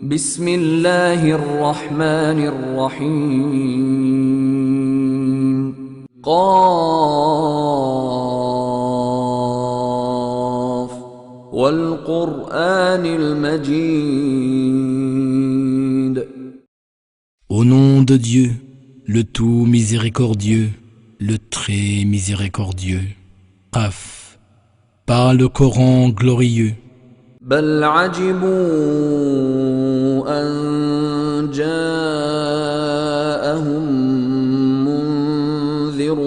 بسم الله الرحمن الرحيم قاف والقرآن المجيد. Au nom de Dieu, le tout miséricordieux, le très miséricordieux. Qaf, par le Coran glorieux. بل عجبوا أن جاءهم منذر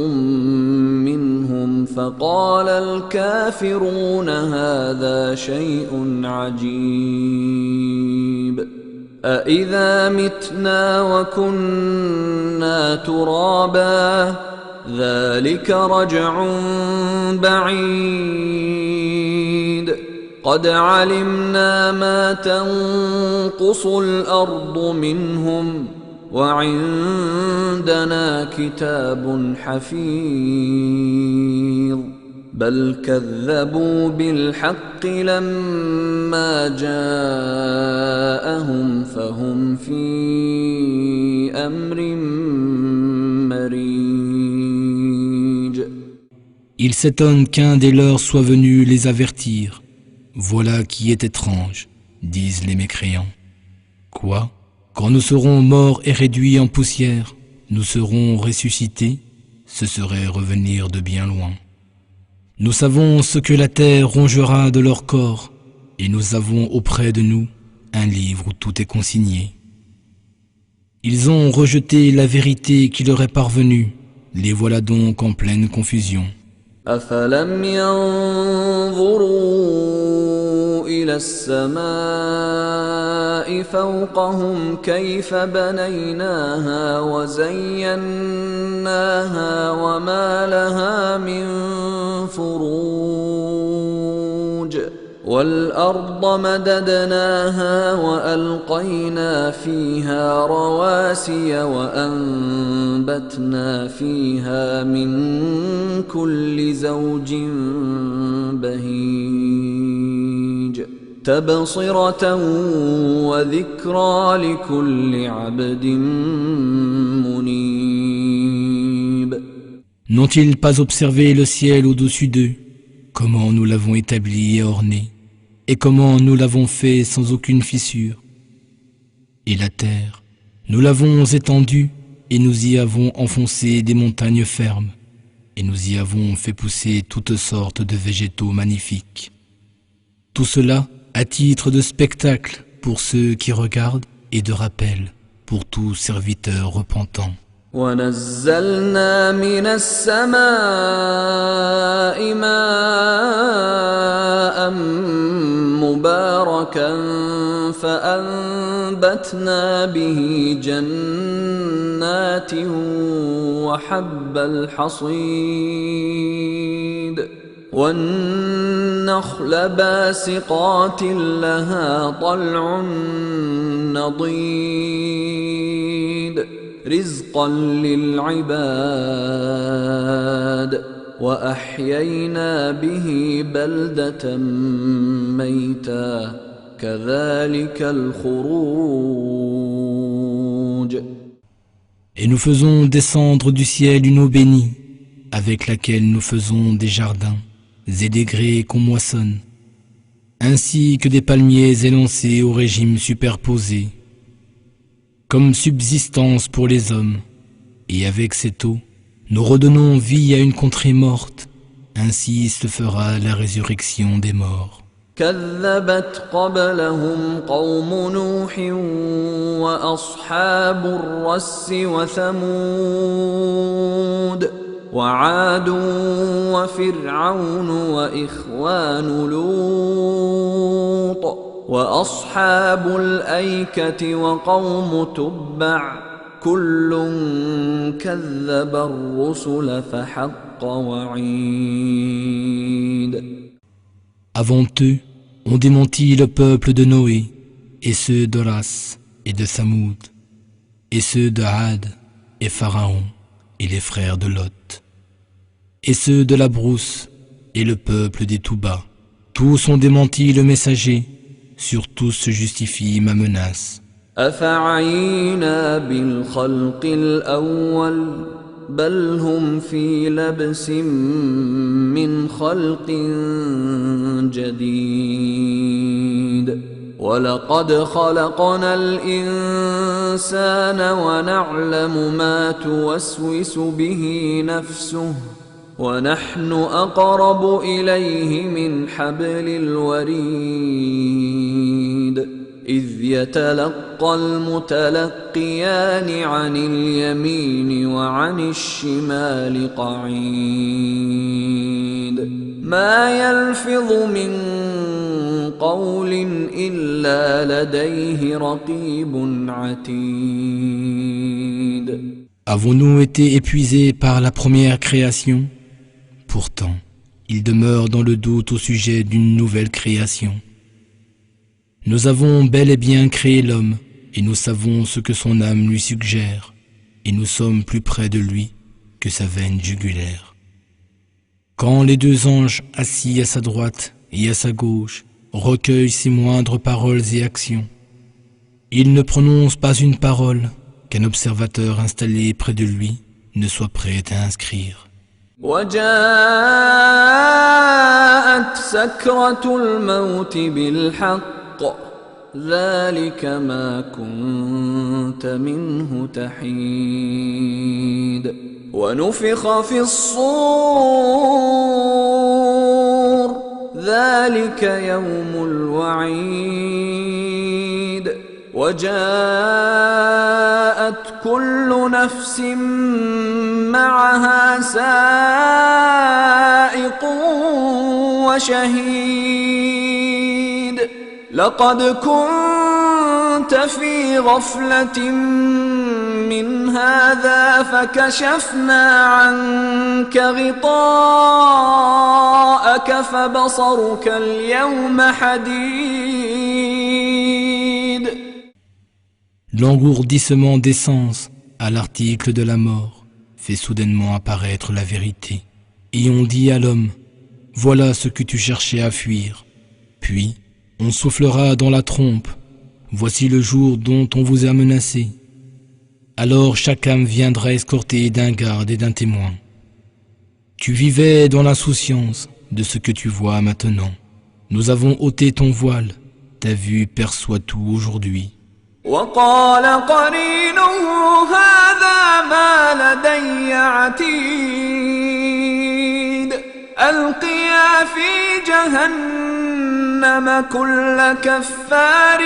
منهم فقال الكافرون هذا شيء عجيب أإذا متنا وكنا ترابا ذلك رجع بعيد قد علمنا ما تنقص الأرض منهم وعندنا كتاب حفيظ بل كذبوا بالحق لما جاءهم فهم في أمر مريج. Ils s'étonnent qu'un des leurs soit venu les avertir. Voilà qui est étrange, disent les mécréants. Quoi? Quand nous serons morts et réduits en poussière, nous serons ressuscités, ce serait revenir de bien loin. Nous savons ce que la terre rongera de leur corps, et nous avons auprès de nous un livre où tout est consigné. Ils ont rejeté la vérité qui leur est parvenue, les voilà donc en pleine confusion. أفلم ينظروا إلى السماء فوقهم كيف بنيناها وزيناها وما لها من فروج والأرض مددناها وألقينا فيها رواسي وأنبتنا فيها من كل زوج بهيج تبصرة وذكرى لكل عبد منيب. N'ont-ils pas observé le ciel au-dessus d'eux, comment nous l'avons établi et orné, et comment nous l'avons fait sans aucune fissure? Et la terre, nous l'avons étendue, et nous y avons enfoncé des montagnes fermes, et nous y avons fait pousser toutes sortes de végétaux magnifiques. Tout cela à titre de spectacle pour ceux qui regardent et de rappel pour tout serviteur repentant. ونزلنا من السماء ماء مباركا فأنبتنا به جنات وحب الحصيد والنخل باسقات لها طلع نضيد رزقا للعباد وأحيينا به بلدة ميتا كذلك الخروج. Et nous faisons descendre du ciel une eau bénie, avec laquelle nous faisons des jardins et des grès qu'on moissonne, ainsi que des palmiers élancés au régime superposé, comme subsistance pour les hommes, et avec cette eau, nous redonnons vie à une contrée morte, ainsi se fera la résurrection des morts. كذبت قبلهم قوم نوح وأصحاب الرس وثمود وعاد وفرعون وإخوان لوط وأصحاب الأيكة وقوم تبع كل كذب الرسل فحق وعيد. Avant eux, on démentit le peuple de Noé, et ceux d'Horas et de Samoud, et ceux de Had et Pharaon, et les frères de Lot, et ceux de la brousse, et le peuple des Touba. Tous ont démenti le messager, surtout se justifie ma menace. أفعينا بالخلق الأول بل هم في لبس من خلق جديد ولقد خلقنا الإنسان ونعلم ما توسوس به نفسه ونحن أقرب إليه من حبل الوريد إذ يتلقى المتلقيان عن اليمين وعن الشمال قعيد ما يلفظ من قول إلا لديه رقيب عتيد. Avons-nous été épuisés par la première création? Pourtant, il demeure dans le doute au sujet d'une nouvelle création. Nous avons bel et bien créé l'homme, et nous savons ce que son âme lui suggère, et nous sommes plus près de lui que sa veine jugulaire. Quand les deux anges assis à sa droite et à sa gauche recueillent ses moindres paroles et actions, ils ne prononcent pas une parole qu'un observateur installé près de lui ne soit prêt à inscrire. وجاءت سكرة الموت بالحق ذلك ما كنت منه تحيد ونفخ في الصور ذلك يوم الوعيد وجاءت كل نفس معها سائق وشهيد لقد كنت في غفلة من هذا فكشفنا عنك غطاءك فبصرك اليوم حديد. L'engourdissement des sens à l'article de la mort fait soudainement apparaître la vérité. Et on dit à l'homme, voilà ce que tu cherchais à fuir. Puis, on soufflera dans la trompe, voici le jour dont on vous a menacé. Alors chaque âme viendra escortée d'un garde et d'un témoin. Tu vivais dans l'insouciance de ce que tu vois maintenant. Nous avons ôté ton voile, ta vue perçoit tout aujourd'hui. وقال قرينه هذا ما لدي عتيد ألقيا في جهنم كل كفار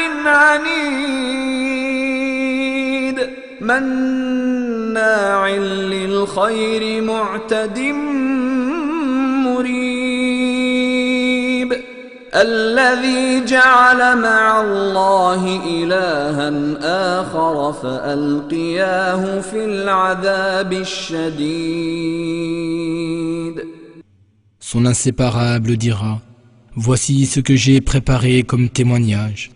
عنيد مناع للخير معتد مريب الذي جعل مع الله إلها آخر فألقياه في العذاب الشديد. Son inséparable dira, voici ce que j'ai préparé comme témoignage.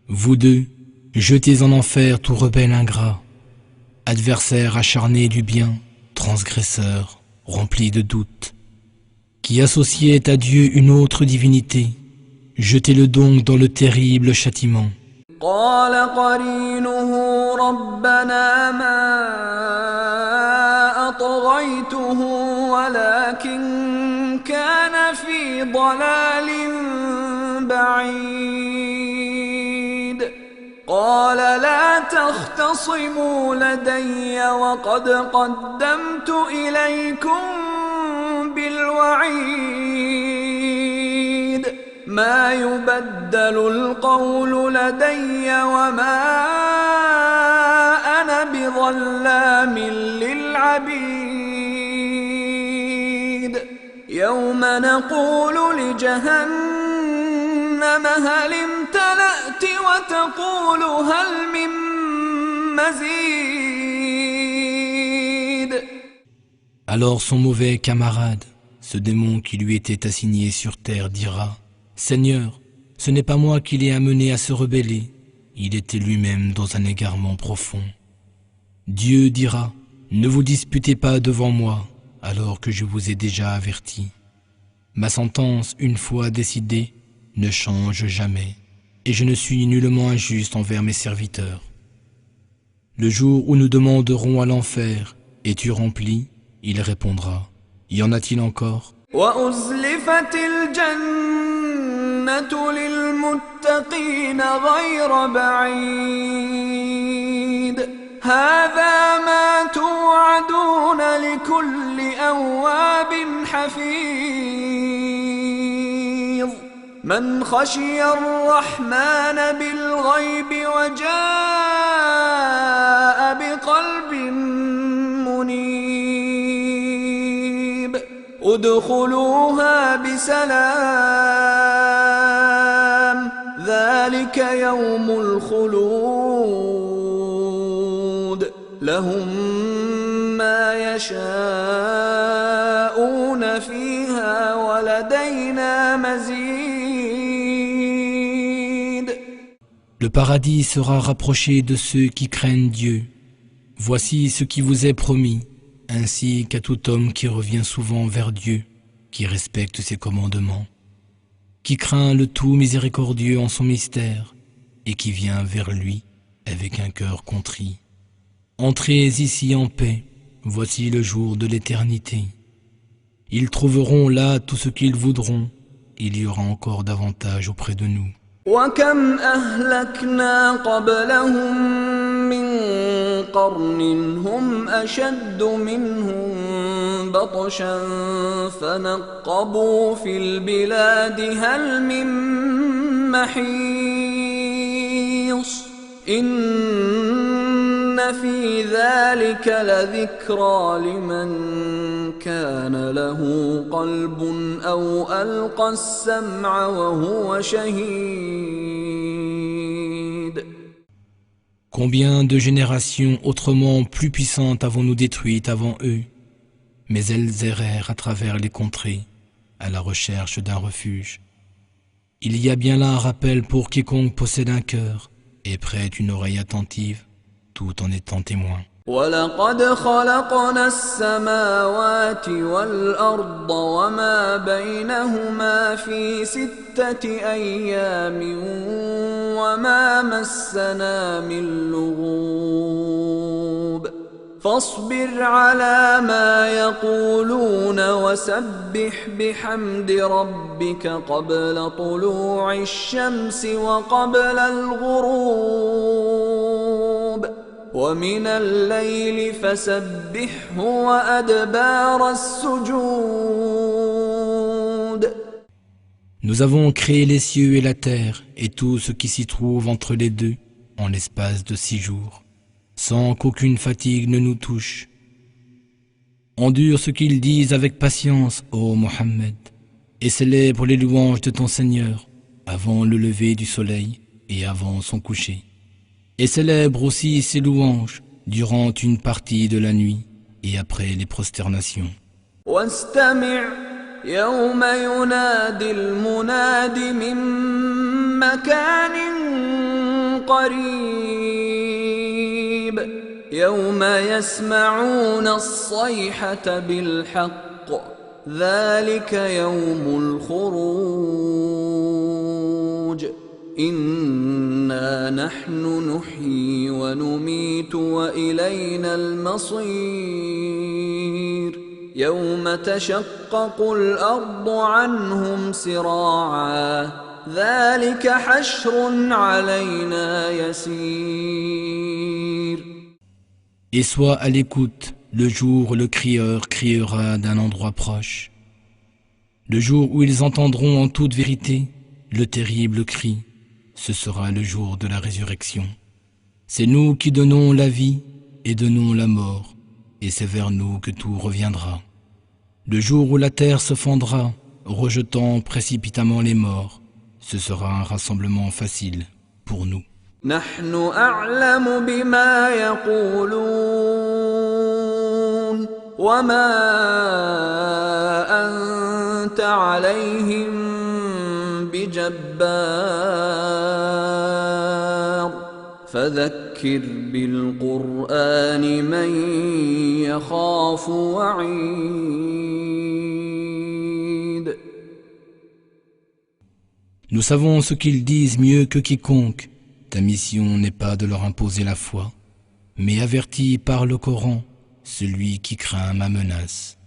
Vous deux, jetez en enfer tout rebelle ingrat, adversaire acharné du bien, transgresseur, rempli de doutes, qui associait à Dieu une autre divinité, jetez-le donc dans le terrible châtiment. قال قرينه ربنا ما أطغيته ولكن كان في ضلال بعيد قال لا تختصموا لدي وقد قدمت إليكم بالوعيد ما يبدل القول لدي وما أنا بظلام للعبيد يوم نقول لجهنم هل امتلأت وتقول هل من مزيد. Alors son mauvais camarade, ce démon qui lui était assigné sur terre, dira, Seigneur, ce n'est pas moi qui l'ai amené à se rebeller, il était lui-même dans un égarement profond. Dieu dira, ne vous disputez pas devant moi, alors que je vous ai déjà averti. Ma sentence, une fois décidée, ne change jamais. et je ne suis nullement injuste envers mes serviteurs. Le jour où nous demanderons à l'enfer, es-tu rempli? Il répondra, y en a-t-il encore? وأزلفت الجنة للمتقين غير بعيد هذا ما توعدون لكل أواب حفيظ من خشي الرحمن بالغيب وجاء بقلب منيب ادخلوها بسلام ذلك يوم الخلود لهم ما يشاءون فيها ولدينا مزيد. Le paradis sera rapproché de ceux qui craignent Dieu. Voici ce qui vous est promis, ainsi qu'à tout homme qui revient souvent vers Dieu, qui respecte ses commandements, qui craint le tout miséricordieux en son mystère, et qui vient vers lui avec un cœur contrit. Entrez ici en paix, voici le jour de l'éternité. Ils trouveront là tout ce qu'ils voudront, il y aura encore davantage auprès de nous. وكم أهلكنا قبلهم من قرن هم أشد منهم بطشا فنقبوا في البلاد هل من محيص إن في ذلك لذكرى لمن كان له قلب أو ألقى السمع وهو شهيد. Combien de générations autrement plus puissantes avons-nous détruites avant eux? Mais elles errèrent à travers les contrées, à la recherche d'un refuge. Il y a bien là un rappel pour quiconque possède un cœur et prête une oreille attentive, tout en étant témoin. ولقد خلقنا السماوات والأرض وما بينهما في 6 أيام وما مسنا من لغوب فاصبر على ما يقولون وسبح بحمد ربك قبل طلوع الشمس وقبل الغروب ومن الليل فسبحه وأدبار السجود. Nous avons créé les cieux et la terre et tout ce qui s'y trouve entre les deux en l'espace de 6 jours, sans qu'aucune fatigue ne nous touche. Endure ce qu'ils disent avec patience, ô Mohammed, et célèbre les louanges de ton Seigneur avant le lever du soleil et avant son coucher. Et célèbre aussi ses louanges durant une partie de la nuit et après les prosternations. واستمع يوم ينادي المناد من مكان قريب يوم يسمعون الصيحة بالحق ذلك يوم الخروج إنا نحن نحيي ونميت وإلينا المصير يوم تشقق الأرض عنهم سراعا ذلك حشر علينا يسير. Et sois à l'écoute le jour où le crieur criera d'un endroit proche. Le jour où ils entendront en toute vérité le terrible cri, ce sera le jour de la résurrection. C'est nous qui donnons la vie et donnons la mort, et c'est vers nous que tout reviendra. Le jour où la terre se fendra, rejetant précipitamment les morts, ce sera un rassemblement facile pour nous. نحن أعلم بما يقولون وما أنت عليهم بجبار فذكر بالقرآن من يخاف وعيد. Nous savons ce qu'ils disent mieux que quiconque. Ta mission n'est pas de leur imposer la foi, mais avertis par le Coran celui qui craint ma menace.